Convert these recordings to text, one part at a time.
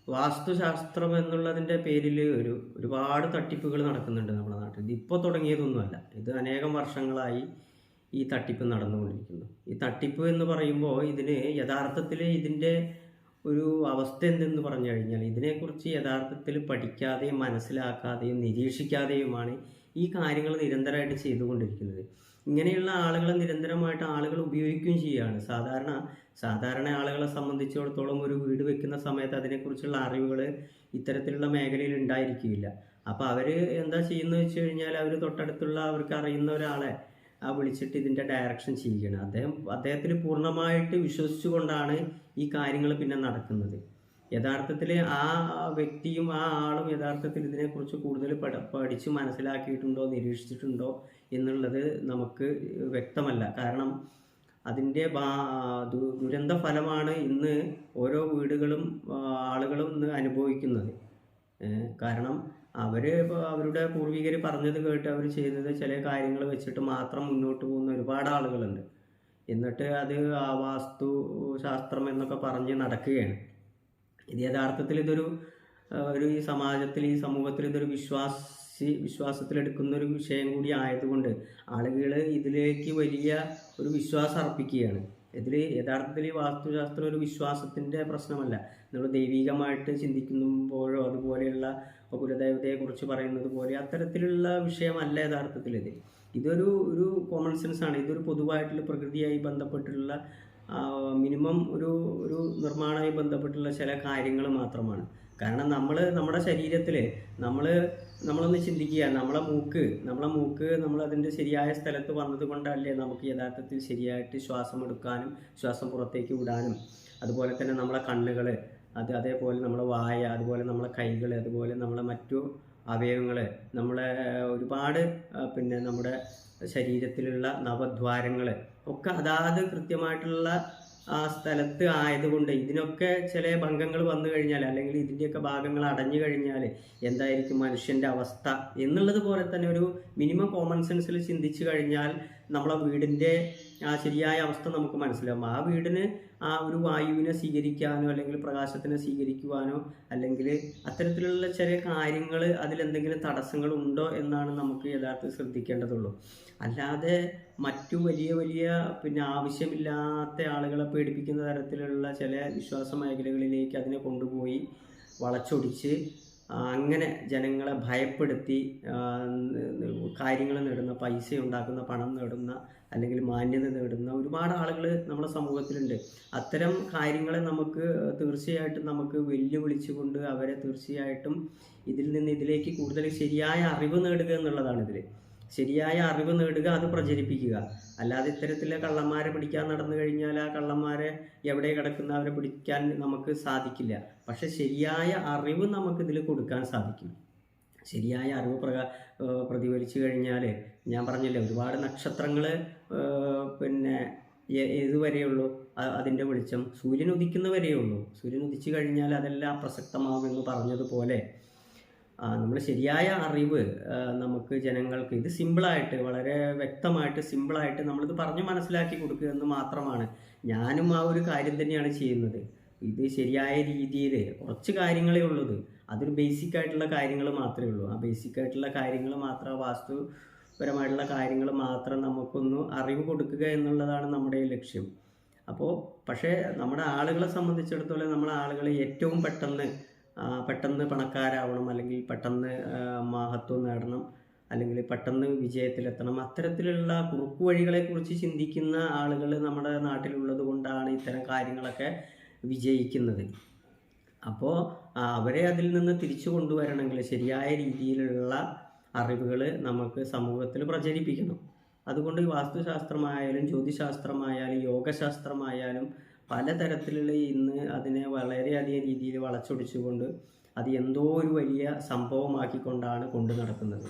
വാസ്തുശാസ്ത്രം എന്നുള്ളതിൻ്റെ പേരിൽ ഒരുപാട് തട്ടിപ്പുകൾ നടക്കുന്നുണ്ട് നമ്മുടെ നാട്ടിൽ. ഇതിപ്പോൾ തുടങ്ങിയതൊന്നുമല്ല. ഇത് അനേകം വർഷങ്ങളായി ഈ തട്ടിപ്പ് നടന്നുകൊണ്ടിരിക്കുന്നു. ഈ തട്ടിപ്പ് എന്ന് പറയുമ്പോൾ ഇതിന് യഥാർത്ഥത്തിൽ ഇതിൻ്റെ ഒരു അവസ്ഥ എന്തെന്ന് പറഞ്ഞു കഴിഞ്ഞാൽ, ഇതിനെക്കുറിച്ച് യഥാർത്ഥത്തിൽ പഠിക്കാതെയും മനസ്സിലാക്കാതെയും നിരീക്ഷിക്കാതെയുമാണ് ഈ കാര്യങ്ങൾ നിരന്തരമായിട്ട് ചെയ്തുകൊണ്ടിരിക്കുന്നത്. ഇങ്ങനെയുള്ള ആളുകളെ നിരന്തരമായിട്ട് ആളുകൾ ഉപയോഗിക്കുകയും ചെയ്യുകയാണ്. സാധാരണ ആളുകളെ സംബന്ധിച്ചിടത്തോളം ഒരു വീട് വെക്കുന്ന സമയത്ത് അതിനെക്കുറിച്ചുള്ള അറിവുകൾ ഇത്തരത്തിലുള്ള മേഖലയിൽ ഉണ്ടായിരിക്കില്ല. അപ്പോൾ അവർ എന്താ ചെയ്യുന്നത് വെച്ച് കഴിഞ്ഞാൽ, അവർ തൊട്ടടുത്തുള്ള അവർക്ക് അറിയുന്ന ഒരാളെ വിളിച്ചിട്ട് ഇതിൻ്റെ ഡയറക്ഷൻ ചെയ്യുകയാണ്. അദ്ദേഹത്തിൽ പൂർണ്ണമായിട്ട് വിശ്വസിച്ചുകൊണ്ടാണ് ഈ കാര്യങ്ങൾ പിന്നെ നടക്കുന്നത്. യഥാർത്ഥത്തിൽ ആ വ്യക്തിയും ആ ആളും യഥാർത്ഥത്തിൽ ഇതിനെക്കുറിച്ച് കൂടുതൽ പഠിച്ച് മനസ്സിലാക്കിയിട്ടുണ്ടോ നിരീക്ഷിച്ചിട്ടുണ്ടോ എന്നുള്ളത് നമുക്ക് വ്യക്തമല്ല. കാരണം അതിൻ്റെ ദുരന്ത ഫലമാണ് ഇന്ന് ഓരോ വീടുകളും ആളുകളും ഇന്ന് അനുഭവിക്കുന്നത്. കാരണം അവരുടെ പൂർവികർ പറഞ്ഞത് കേട്ട് അവർ ചെയ്തത് ചില കാര്യങ്ങൾ വെച്ചിട്ട് മാത്രം മുന്നോട്ട് പോകുന്ന ഒരുപാട് ആളുകളുണ്ട്. എന്നിട്ട് അത് വാസ്തു ശാസ്ത്രം എന്നൊക്കെ പറഞ്ഞ് നടക്കുകയാണ്. ഇത് യഥാർത്ഥത്തിൽ ഈ സമാജത്തിൽ ഈ സമൂഹത്തിൽ ഇതൊരു വിശ്വാസത്തിലെടുക്കുന്ന ഒരു വിഷയം കൂടി ആയതുകൊണ്ട് ആളുകൾ ഇതിലേക്ക് വലിയ ഒരു വിശ്വാസം അർപ്പിക്കുകയാണ്. യഥാർത്ഥത്തിൽ ഈ വാസ്തുശാസ്ത്രം ഒരു വിശ്വാസത്തിൻ്റെ പ്രശ്നമല്ല. നമ്മൾ ദൈവികമായിട്ട് ചിന്തിക്കുമ്പോഴോ അതുപോലെയുള്ള കുലദേവതയെക്കുറിച്ച് പറയുന്നത് പോലെ അത്തരത്തിലുള്ള വിഷയമല്ല യഥാർത്ഥത്തിൽ. ഇതൊരു കോമൺ സെൻസാണ്. ഇതൊരു പൊതുവായിട്ടുള്ള പ്രകൃതിയായി ബന്ധപ്പെട്ടുള്ള മിനിമം ഒരു നിർമ്മാണവുമായി ബന്ധപ്പെട്ടുള്ള ചില കാര്യങ്ങൾ മാത്രമാണ്. കാരണം നമ്മുടെ ശരീരത്തിൽ നമ്മളൊന്ന് ചിന്തിക്കുക, നമ്മളെ മൂക്ക് നമ്മളതിൻ്റെ ശരിയായ സ്ഥലത്ത് വന്നത് കൊണ്ടല്ലേ നമുക്ക് യഥാർത്ഥത്തിൽ ശരിയായിട്ട് ശ്വാസം എടുക്കാനും ശ്വാസം പുറത്തേക്ക് വിടാനും. അതുപോലെ തന്നെ നമ്മളെ കണ്ണുകൾ, അതേപോലെ നമ്മളെ വായ, അതുപോലെ നമ്മളെ കൈകൾ, അതുപോലെ നമ്മളെ മറ്റു അവയവങ്ങൾ, നമ്മളെ ഒരുപാട് നമ്മുടെ ശരീരത്തിലുള്ള നവദ്വാരങ്ങൾ ഒക്കെ അതാത് കൃത്യമായിട്ടുള്ള ആ സ്ഥലത്ത് ആയതുകൊണ്ട് ഇതിനൊക്കെ ചില ഭംഗങ്ങൾ വന്നു കഴിഞ്ഞാൽ, അല്ലെങ്കിൽ ഇതിൻ്റെയൊക്കെ ഭാഗങ്ങൾ അടഞ്ഞു കഴിഞ്ഞാൽ എന്തായിരിക്കും മനുഷ്യൻ്റെ അവസ്ഥ എന്നുള്ളത് പോലെ തന്നെ ഒരു മിനിമം കോമൺ സെൻസിൽ ചിന്തിച്ചു കഴിഞ്ഞാൽ നമ്മളെ വീടിൻ്റെ ആ ശരിയായ അവസ്ഥ നമുക്ക് മനസ്സിലാവും. ആ വീടിന് ആ ഒരു വായുവിനെ സ്വീകരിക്കാനോ അല്ലെങ്കിൽ പ്രകാശത്തിനെ സ്വീകരിക്കുവാനോ അല്ലെങ്കിൽ അത്തരത്തിലുള്ള ചെറിയ കാര്യങ്ങൾ അതിലെന്തെങ്കിലും തടസ്സങ്ങൾ ഉണ്ടോ എന്നാണ് നമുക്ക് യഥാർത്ഥത്തിൽ ശ്രദ്ധിക്കേണ്ടതുള്ളൂ. അല്ലാതെ മറ്റു വലിയ ആവശ്യമില്ലാത്ത ആളുകളെ പേടിപ്പിക്കുന്ന തരത്തിലുള്ള ചില വിശ്വാസ മേഖലകളിലേക്ക് അതിനെ കൊണ്ടുപോയി വളച്ചൊടിച്ച് അങ്ങനെ ജനങ്ങളെ ഭയപ്പെടുത്തി കാര്യങ്ങൾ നേടുന്ന, പൈസ ഉണ്ടാക്കുന്ന, പണം നേടുന്ന അല്ലെങ്കിൽ മാന്യത നേടുന്ന ഒരുപാട് ആളുകൾ നമ്മുടെ സമൂഹത്തിലുണ്ട്. അത്തരം കാര്യങ്ങളെ തീർച്ചയായിട്ടും നമുക്ക് വെല്ലുവിളിച്ചുകൊണ്ട് അവരെ തീർച്ചയായിട്ടും ഇതിൽ നിന്ന് ഇതിലേക്ക് കൂടുതൽ ശരിയായ അറിവ് നേടുക എന്നുള്ളതാണ്. ശരിയായ അറിവ് നേടുക, അത് പ്രചരിപ്പിക്കുക. അല്ലാതെ ഇത്തരത്തിലെ കള്ളന്മാരെ പിടിക്കാൻ നടന്നു കഴിഞ്ഞാൽ ആ കള്ളന്മാരെ എവിടെ കിടക്കുന്ന അവരെ പിടിക്കാൻ നമുക്ക് സാധിക്കില്ല. പക്ഷെ ശരിയായ അറിവ് നമുക്കിതിൽ കൊടുക്കാൻ സാധിക്കും. ശരിയായ അറിവ് പ്രതിഫലിച്ചു കഴിഞ്ഞാൽ, ഞാൻ പറഞ്ഞില്ലേ, ഒരുപാട് നക്ഷത്രങ്ങൾ ഏതുവരെയുള്ളൂ അതിൻ്റെ വെളിച്ചം, സൂര്യൻ ഉദിക്കുന്ന വരെയുള്ളൂ. സൂര്യൻ ഉദിച്ചു കഴിഞ്ഞാൽ അതെല്ലാം അപ്രസക്തമാകുമെന്ന് പറഞ്ഞതുപോലെ നമ്മൾ ശരിയായ അറിവ് നമുക്ക് ജനങ്ങൾക്ക് ഇത് സിമ്പിളായിട്ട്, വളരെ വ്യക്തമായിട്ട് സിമ്പിളായിട്ട് നമ്മളിത് പറഞ്ഞ് മനസ്സിലാക്കി കൊടുക്കുക എന്ന് മാത്രമാണ്. ഞാനും ആ ഒരു കാര്യം തന്നെയാണ് ചെയ്യുന്നത്. ഇത് ശരിയായ രീതിയിൽ കുറച്ച് കാര്യങ്ങളേ ഉള്ളത്, അതൊരു ബേസിക് ആയിട്ടുള്ള കാര്യങ്ങൾ മാത്രമേ ഉള്ളൂ. ആ ബേസിക് ആയിട്ടുള്ള കാര്യങ്ങൾ മാത്രം, വാസ്തുപരമായിട്ടുള്ള കാര്യങ്ങൾ മാത്രം നമുക്കൊന്ന് അറിവ് കൊടുക്കുക എന്നുള്ളതാണ് നമ്മുടെ ലക്ഷ്യം. പക്ഷേ നമ്മുടെ ആളുകളെ സംബന്ധിച്ചിടത്തോളം നമ്മളെ ആളുകൾ ഏറ്റവും പെട്ടെന്ന് പണക്കാരാവണം, അല്ലെങ്കിൽ പെട്ടെന്ന് മഹത്വം നേടണം, അല്ലെങ്കിൽ പെട്ടെന്ന് വിജയത്തിലെത്തണം, അത്തരത്തിലുള്ള കുറുക്കു വഴികളെക്കുറിച്ച് ചിന്തിക്കുന്ന ആളുകൾ നമ്മുടെ നാട്ടിലുള്ളത് കൊണ്ടാണ് ഇത്തരം കാര്യങ്ങളൊക്കെ വിജയിക്കുന്നത്. അപ്പോൾ അവരെ അതിൽ നിന്ന് തിരിച്ചു കൊണ്ടുവരണമെങ്കിൽ ശരിയായ രീതിയിലുള്ള അറിവുകൾ നമുക്ക് സമൂഹത്തിൽ പ്രചരിപ്പിക്കണം. അതുകൊണ്ട് വാസ്തുശാസ്ത്രമായാലും ജ്യോതിശാസ്ത്രമായാലും യോഗശാസ്ത്രമായാലും പലതരത്തിലുള്ള ഇന്ന് അതിനെ വളരെയധികം രീതിയിൽ വളച്ചൊടിച്ചുകൊണ്ട് അത് എന്തോ ഒരു വലിയ സംഭവമാക്കിക്കൊണ്ടാണ് കൊണ്ടു നടക്കുന്നത്.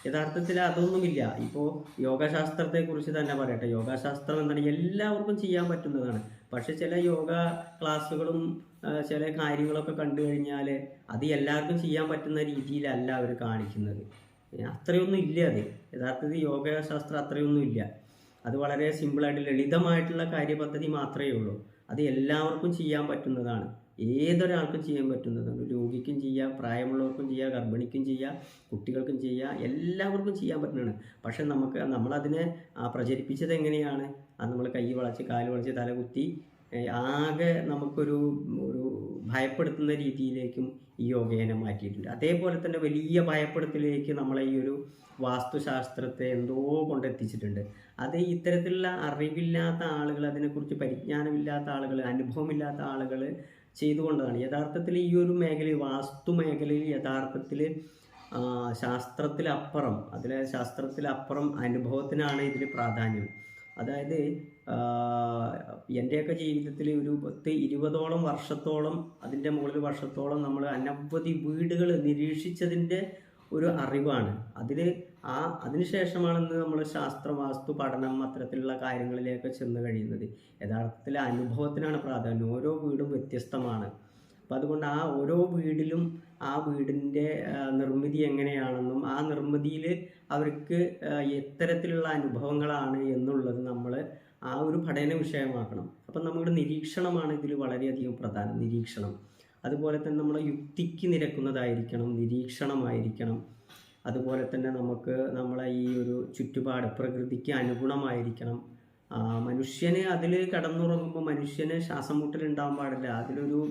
യഥാർത്ഥത്തിൽ അതൊന്നുമില്ല. ഇപ്പോൾ യോഗശാസ്ത്രത്തെക്കുറിച്ച് തന്നെ പറയട്ടെ. യോഗശാസ്ത്രം എന്താണ്, എല്ലാവർക്കും ചെയ്യാൻ പറ്റുന്നതാണ്. പക്ഷെ ചില യോഗ ക്ലാസ്സുകളും ചില കാര്യങ്ങളൊക്കെ കണ്ടു കഴിഞ്ഞാൽ അത് എല്ലാവർക്കും ചെയ്യാൻ പറ്റുന്ന രീതിയിലല്ല അവർ കാണിക്കുന്നത്. അത്രയൊന്നും ഇല്ല. യഥാർത്ഥത്തിൽ യോഗശാസ്ത്രം അത്രയൊന്നും ഇല്ല. അത് വളരെ സിമ്പിളായിട്ട് ലളിതമായിട്ടുള്ള കാര്യപദ്ധതി മാത്രമേ ഉള്ളൂ. അത് എല്ലാവർക്കും ചെയ്യാൻ പറ്റുന്നതാണ്. ഏതൊരാൾക്കും ചെയ്യാൻ പറ്റുന്നതാണ്. രോഗിക്കും ചെയ്യാം, പ്രായമുള്ളവർക്കും ചെയ്യാം, ഗർഭിണിക്കും ചെയ്യാം, കുട്ടികൾക്കും ചെയ്യാം, എല്ലാവർക്കും ചെയ്യാൻ പറ്റുന്നതാണ്. പക്ഷെ നമ്മളതിനെ പ്രചരിപ്പിച്ചത് എങ്ങനെയാണ്? അത് നമ്മൾ കൈ വളച്ച് കാല് വളച്ച് തലകുത്തി ആകെ നമുക്കൊരു ഭയപ്പെടുത്തുന്ന രീതിയിലേക്കും ഈ യോഗേനെ മാറ്റിയിട്ടുണ്ട്. അതേപോലെ തന്നെ വലിയ ഭയപ്പെടുത്തലിലേക്ക് നമ്മളെ ഈ ഒരു വാസ്തുശാസ്ത്രത്തെ എന്തോ കൊണ്ടെത്തിച്ചിട്ടുണ്ട്. അത് ഇത്തരത്തിലുള്ള അറിവില്ലാത്ത ആളുകൾ, അതിനെക്കുറിച്ച് പരിജ്ഞാനമില്ലാത്ത ആളുകൾ, അനുഭവമില്ലാത്ത ആളുകൾ ചെയ്തുകൊണ്ടതാണ്. യഥാർത്ഥത്തിൽ ഈ ഒരു മേഖലയിൽ, വാസ്തു മേഖലയിൽ യഥാർത്ഥത്തിൽ ശാസ്ത്രത്തിലപ്പുറം അനുഭവത്തിനാണ് ഇതിൽ പ്രാധാന്യം. അതായത് എൻ്റെയൊക്കെ ജീവിതത്തിൽ ഒരു 10-20 വർഷത്തോളം, അതിൻ്റെ മുകളിൽ വർഷത്തോളം നമ്മൾ അനവധി വീടുകൾ നിരീക്ഷിച്ചതിൻ്റെ ഒരു അറിവാണ്. അതിനുശേഷമാണ് ഇന്ന് നമ്മൾ വാസ്തു പഠനം അത്തരത്തിലുള്ള കാര്യങ്ങളിലേക്ക് ചെന്ന് കഴിയുന്നത്. യഥാർത്ഥത്തിൽ അനുഭവത്തിനാണ് പ്രാധാന്യം. ഓരോ വീടും വ്യത്യസ്തമാണ്. അപ്പോൾ അതുകൊണ്ട് ആ ഓരോ വീടിലും ആ വീടിൻ്റെ നിർമ്മിതി എങ്ങനെയാണെന്നും ആ നിർമ്മിതിയിൽ അവർക്ക് എത്തരത്തിലുള്ള അനുഭവങ്ങളാണ് എന്നുള്ളത് നമ്മൾ ആ ഒരു പഠന വിഷയമാക്കണം. അപ്പം നമ്മുടെ നിരീക്ഷണമാണ് ഇതിൽ വളരെയധികം പ്രധാനം. നിരീക്ഷണം, അതുപോലെ തന്നെ നമ്മൾ യുക്തിക്ക് നിരക്കുന്നതായിരിക്കണം, നിരീക്ഷണമായിരിക്കണം. അതുപോലെ തന്നെ നമ്മളെ ഈ ഒരു ചുറ്റുപാട് പ്രകൃതിക്ക് അനുഗുണമായിരിക്കണം. മനുഷ്യന് അതിൽ കടന്നുറങ്ങുമ്പോൾ മനുഷ്യന് ശ്വാസം മുട്ടലുണ്ടാവാൻ പാടില്ല, അതിലൊരു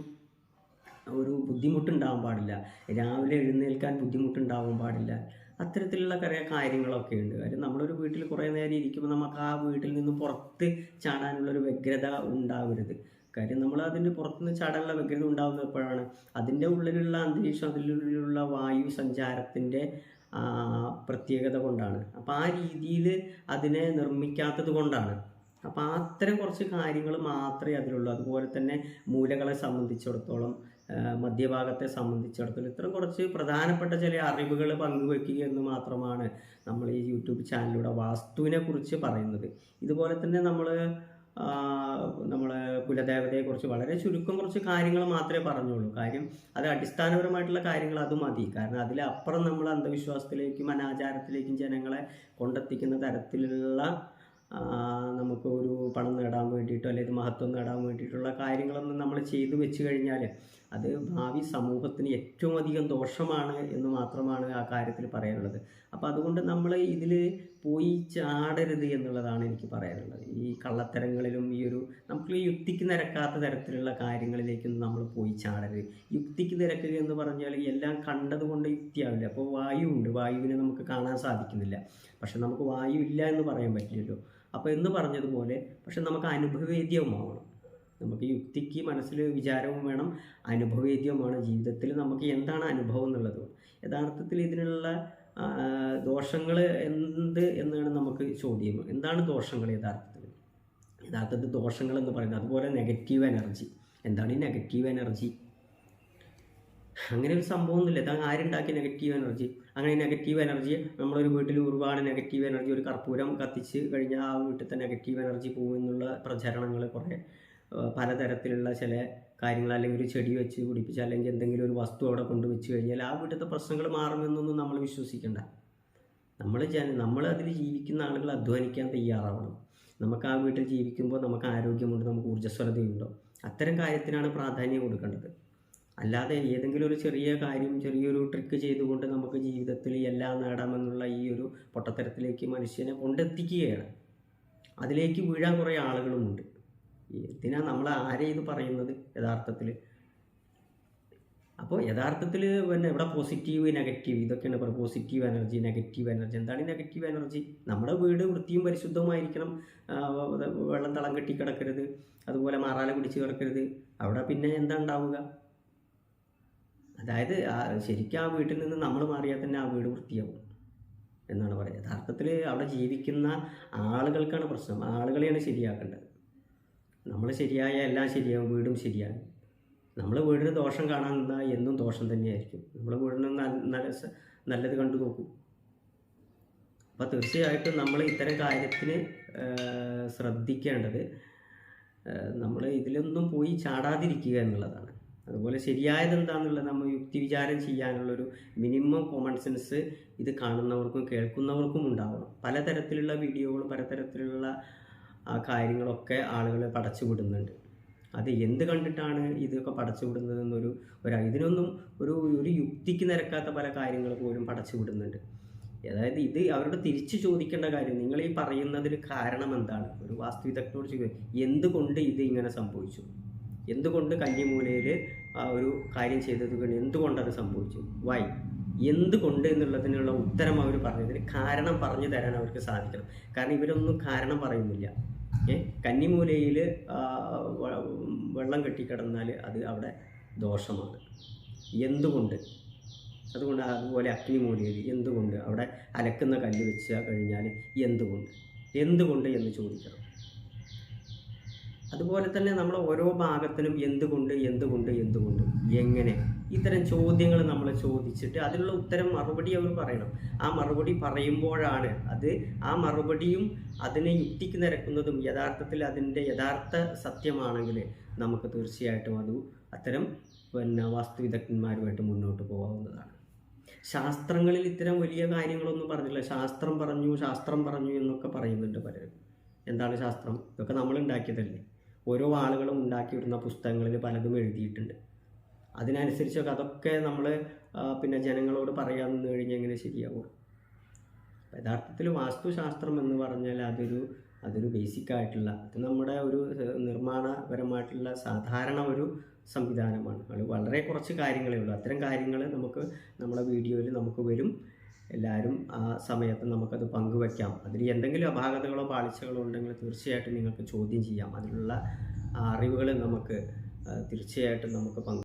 ബുദ്ധിമുട്ടുണ്ടാവാൻ പാടില്ല, രാവിലെ എഴുന്നേൽക്കാൻ ബുദ്ധിമുട്ടുണ്ടാവാൻ പാടില്ല. അത്തരത്തിലുള്ള കുറേ കാര്യങ്ങളൊക്കെ ഉണ്ട്. കാര്യം നമ്മളൊരു വീട്ടിൽ കുറേ നേരം ഇരിക്കുമ്പോൾ നമുക്ക് ആ വീട്ടിൽ നിന്ന് പുറത്ത് ചാടാനുള്ളൊരു വ്യഗ്രത ഉണ്ടാവരുത്. കാര്യം അതിൻ്റെ പുറത്തുനിന്ന് ചാടാനുള്ള വ്യഗ്രത ഉണ്ടാകുന്നത് എപ്പോഴാണ്? അതിൻ്റെ ഉള്ളിലുള്ള അന്തരീക്ഷം, അതിലുള്ള വായു സഞ്ചാരത്തിൻ്റെ പ്രത്യേകത കൊണ്ടാണ്. അപ്പോൾ ആ രീതിയിൽ അതിനെ നിർമ്മിക്കാത്തത് കൊണ്ടാണ്. അപ്പോൾ അത്തരം കുറച്ച് കാര്യങ്ങൾ മാത്രമേ അതിലുള്ളൂ. അതുപോലെ തന്നെ മൂലകളെ സംബന്ധിച്ചിടത്തോളം, മധ്യഭാഗത്തെ സംബന്ധിച്ചിടത്തോളം ഇത്തരം കുറച്ച് പ്രധാനപ്പെട്ട ചില അറിവുകൾ പങ്കുവയ്ക്കുക എന്ന് മാത്രമാണ് നമ്മൾ ഈ യൂട്യൂബ് ചാനലിലൂടെ വാസ്തുവിനെ കുറിച്ച് പറയുന്നത്. ഇതുപോലെ തന്നെ നമ്മളെ കുലദേവതയെക്കുറിച്ച് വളരെ ചുരുക്കം കുറച്ച് കാര്യങ്ങൾ മാത്രമേ പറഞ്ഞുള്ളൂ. കാര്യം അത് അടിസ്ഥാനപരമായിട്ടുള്ള കാര്യങ്ങൾ അത് മതി. കാരണം അതിലപ്പുറം നമ്മൾ അന്ധവിശ്വാസത്തിലേക്കും അനാചാരത്തിലേക്കും ജനങ്ങളെ കൊണ്ടെത്തിക്കുന്ന തരത്തിലുള്ള നമുക്ക് ഒരു പണം നേടാൻ വേണ്ടിയിട്ടോ അല്ലെങ്കിൽ മഹത്വം നേടാൻ വേണ്ടിയിട്ടുള്ള കാര്യങ്ങളൊന്നും നമ്മൾ ചെയ്തു വെച്ച് കഴിഞ്ഞാൽ അത് ഭാവി സമൂഹത്തിന് ഏറ്റവും അധികം ദോഷമാണ് എന്ന് മാത്രമാണ് ആ കാര്യത്തിൽ പറയാനുള്ളത്. അപ്പോൾ അതുകൊണ്ട് നമ്മൾ ഇതിൽ പോയി ചാടരുത് എന്നുള്ളതാണ് എനിക്ക് പറയാനുള്ളത്. ഈ കള്ളത്തരങ്ങളിലും നമുക്ക് യുക്തിക്ക് നിരക്കാത്ത തരത്തിലുള്ള കാര്യങ്ങളിലേക്കൊന്നും നമ്മൾ പോയി ചാടരുത്. യുക്തിക്ക് നിരക്കുക എന്ന് പറഞ്ഞാൽ എല്ലാം കണ്ടതുകൊണ്ട് യുക്തിയാവില്ല. അപ്പോൾ വായുവിനെ നമുക്ക് കാണാൻ സാധിക്കുന്നില്ല, പക്ഷെ നമുക്ക് വായു ഇല്ല എന്ന് പറയാൻ പറ്റില്ലല്ലോ. അപ്പോൾ എന്ന് പറഞ്ഞതുപോലെ പക്ഷെ നമുക്ക് അനുഭവവേദ്യവുമാവണം. നമുക്ക് യുക്തിക്ക് മനസ്സിൽ വിചാരവും വേണം, അനുഭവവേദ്യവുമാണ്. ജീവിതത്തിൽ നമുക്ക് എന്താണ് അനുഭവം എന്നുള്ളത്. യഥാർത്ഥത്തിൽ ഇതിനുള്ള ദോഷങ്ങൾ എന്ത് എന്നാണ് നമുക്ക് ചോദ്യം. എന്താണ് ദോഷങ്ങൾ? യഥാർത്ഥത്തിൽ ദോഷങ്ങൾ എന്ന് പറയുന്നത്, അതുപോലെ നെഗറ്റീവ് എനർജി. എന്താണ് ഈ നെഗറ്റീവ് എനർജി? അങ്ങനെ ഒരു സംഭവമൊന്നുമില്ല. ഇതാണ് ആരുണ്ടാക്കിയ നെഗറ്റീവ് എനർജി? അങ്ങനെ നെഗറ്റീവ് എനർജി നമ്മളൊരു വീട്ടിൽ ഒരുപാട് നെഗറ്റീവ് എനർജി, ഒരു കർപ്പൂരം കത്തിച്ച് കഴിഞ്ഞാൽ ആ വീട്ടിലത്തെ നെഗറ്റീവ് എനർജി പോകുമെന്നുള്ള പ്രചരണങ്ങൾ കുറേ പലതരത്തിലുള്ള ചില കാര്യങ്ങൾ, അല്ലെങ്കിൽ ഒരു ചെടി വെച്ച് പിടിപ്പിച്ച് അല്ലെങ്കിൽ എന്തെങ്കിലും ഒരു വസ്തു അവിടെ കൊണ്ടുവച്ച് കഴിഞ്ഞാൽ ആ വീട്ടിലത്തെ പ്രശ്നങ്ങൾ മാറുമെന്നൊന്നും നമ്മൾ വിശ്വസിക്കേണ്ട. നമ്മൾ അതിൽ ജീവിക്കുന്ന ആളുകൾ അധ്വാനിക്കാൻ തയ്യാറാവണം. നമുക്ക് ആ വീട്ടിൽ ജീവിക്കുമ്പോൾ നമുക്ക് ആരോഗ്യമുണ്ട്, നമുക്ക് ഊർജ്ജസ്വലതയുണ്ടോ, അത്തരം കാര്യത്തിനാണ് പ്രാധാന്യം കൊടുക്കേണ്ടത്. അല്ലാതെ ഏതെങ്കിലും ഒരു ചെറിയ കാര്യം, ചെറിയൊരു ട്രിക്ക് ചെയ്തുകൊണ്ട് നമുക്ക് ജീവിതത്തിൽ എല്ലാം നേടാമെന്നുള്ള ഈ ഒരു പൊട്ടത്തരത്തിലേക്ക് മനുഷ്യനെ കൊണ്ടെത്തിക്കുകയാണ്. അതിലേക്ക് വീഴാൻ കുറേ ആളുകളുമുണ്ട്. എന്തിനാണ് നമ്മൾ ആരെ ഇത് പറയുന്നത് യഥാർത്ഥത്തിൽ? അപ്പോൾ യഥാർത്ഥത്തിൽ പിന്നെ ഇവിടെ പോസിറ്റീവ് നെഗറ്റീവ് ഇതൊക്കെയാണ് പറയുക. Positive energy, negative energy. എന്താണ് ഈ നെഗറ്റീവ് എനർജി? നമ്മുടെ വീട് വൃത്തിയും പരിശുദ്ധമായിരിക്കണം, വെള്ളം തളം കെട്ടി കിടക്കരുത്, അതുപോലെ മാറാല പിടിച്ച് കിടക്കരുത്. അവിടെ പിന്നെ എന്താ ഉണ്ടാവുക? അതായത് ശരിക്കും ആ വീട്ടിൽ നിന്ന് നമ്മൾ മാറിയാൽ തന്നെ ആ വീട് വൃത്തിയാവും എന്നാണ് പറയുക. യഥാർത്ഥത്തിൽ അവിടെ ജീവിക്കുന്ന ആളുകൾക്കാണ് പ്രശ്നം. ആളുകളെയാണ് ശരിയാക്കേണ്ടത്. നമ്മൾ ശരിയായ എല്ലാം ശരിയാവും, വീടും ശരിയാകും. നമ്മൾ വീടിന് ദോഷം കാണാൻ നിന്നാൽ എന്നും ദോഷം തന്നെയായിരിക്കും. നമ്മൾ വീടിന് നല്ലത് കണ്ടു നോക്കും. അപ്പോൾ തീർച്ചയായിട്ടും നമ്മൾ ഇത്തരം കാര്യത്തിന് ശ്രദ്ധിക്കേണ്ടത് നമ്മൾ ഇതിലൊന്നും പോയി ചാടാതിരിക്കുക എന്നുള്ളതാണ്. അതുപോലെ ശരിയായത് എന്താണെന്നുള്ളത് നമ്മൾ യുക്തി വിചാരം ചെയ്യാനുള്ളൊരു മിനിമം കോമൺ സെൻസ് ഇത് കാണുന്നവർക്കും കേൾക്കുന്നവർക്കും ഉണ്ടാവണം. പലതരത്തിലുള്ള വീഡിയോകളും പലതരത്തിലുള്ള കാര്യങ്ങളൊക്കെ ആളുകളെ പടച്ചു വിടുന്നുണ്ട്. അത് എന്ത് കണ്ടിട്ടാണ് ഇതൊക്കെ പടച്ചു വിടുന്നതെന്നൊരു ഇതിനൊന്നും ഒരു യുക്തിക്ക് നിരക്കാത്ത പല കാര്യങ്ങൾ പോലും പടച്ചു വിടുന്നുണ്ട്. അതായത് ഇത് അവരോട് തിരിച്ചു ചോദിക്കേണ്ട കാര്യം, നിങ്ങൾ ഈ പറയുന്നതിന് കാരണം എന്താണ്? ഒരു വാസ്തുവിദഗ്ധനോട് ചോദിക്കുക, എന്തുകൊണ്ട് ഇത് ഇങ്ങനെ സംഭവിച്ചു, എന്തുകൊണ്ട് കന്നിമൂലയിൽ ഒരു കാര്യം ചെയ്തത് കൊണ്ട് എന്തുകൊണ്ടത് സംഭവിച്ചു, വൈ, എന്തുകൊണ്ട് എന്നുള്ളതിനുള്ള ഉത്തരം അവർ പറഞ്ഞതിന് കാരണം പറഞ്ഞു തരാൻ അവർക്ക് സാധിക്കണം. കാരണം ഇവരൊന്നും കാരണം പറയുന്നില്ല. കന്നിമൂലയിൽ വെള്ളം കെട്ടിക്കിടന്നാൽ അത് അവിടെ ദോഷമാണ്, എന്തുകൊണ്ട്? അതുകൊണ്ട് അതുപോലെ അഗ്നിമൂലയിൽ എന്തുകൊണ്ട് അവിടെ അലക്കുന്ന കല്ല് വെച്ച് കഴിഞ്ഞാൽ എന്തുകൊണ്ട് എന്ന് ചോദിക്കണം. അതുപോലെ തന്നെ നമ്മൾ ഓരോ ഭാഗത്തിനും എന്തുകൊണ്ട് എങ്ങനെ, ഇത്തരം ചോദ്യങ്ങൾ നമ്മൾ ചോദിച്ചിട്ട് അതിനുള്ള ഉത്തരം മറുപടി അവർ പറയണം. ആ മറുപടി പറയുമ്പോഴാണ് ആ മറുപടിയും അതിനെ യുക്തിക്ക് നിരക്കുന്നതും യഥാർത്ഥത്തിൽ അതിൻ്റെ യഥാർത്ഥ സത്യമാണെങ്കിൽ നമുക്ക് തീർച്ചയായിട്ടും അത്തരം വാസ്തുവിദഗ്ധന്മാരുമായിട്ട് മുന്നോട്ട് പോകാവുന്നതാണ്. ശാസ്ത്രങ്ങളിൽ ഇത്തരം വലിയ കാര്യങ്ങളൊന്നും പറഞ്ഞില്ല. ശാസ്ത്രം പറഞ്ഞു എന്നൊക്കെ പറയുന്നുണ്ട് പലരും. എന്താണ് ശാസ്ത്രം? ഇതൊക്കെ നമ്മൾ ഉണ്ടാക്കിയതല്ലേ. ഓരോ ആളുകളും ഉണ്ടാക്കിവിടുന്ന പുസ്തകങ്ങളിൽ പലതും എഴുതിയിട്ടുണ്ട്. അതിനനുസരിച്ചൊക്കെ അതൊക്കെ നമ്മൾ ജനങ്ങളോട് പറയാമെന്ന് കഴിഞ്ഞാൽ എങ്ങനെ ശരിയാവും? യഥാർത്ഥത്തിൽ വാസ്തുശാസ്ത്രം എന്ന് പറഞ്ഞാൽ അതൊരു ബേസിക്കായിട്ടുള്ള, ഇത് നമ്മുടെ ഒരു നിർമ്മാണപരമായിട്ടുള്ള സാധാരണ ഒരു സംവിധാനമാണ്. അത് വളരെ കുറച്ച് കാര്യങ്ങളേ ഉള്ളൂ. അത്തരം കാര്യങ്ങൾ നമുക്ക് നമ്മുടെ വീഡിയോയിൽ നമുക്ക് വരും. എല്ലാവരും ആ സമയത്ത് നമുക്കത് പങ്കുവയ്ക്കാം. അതിൽ എന്തെങ്കിലും അപാകതകളോ പാളിച്ചകളോ ഉണ്ടെങ്കിൽ തീർച്ചയായിട്ടും നിങ്ങൾക്ക് ചോദ്യം ചെയ്യാം. അതിലുള്ള അറിവുകൾ നമുക്ക് തീർച്ചയായിട്ടും നമുക്ക്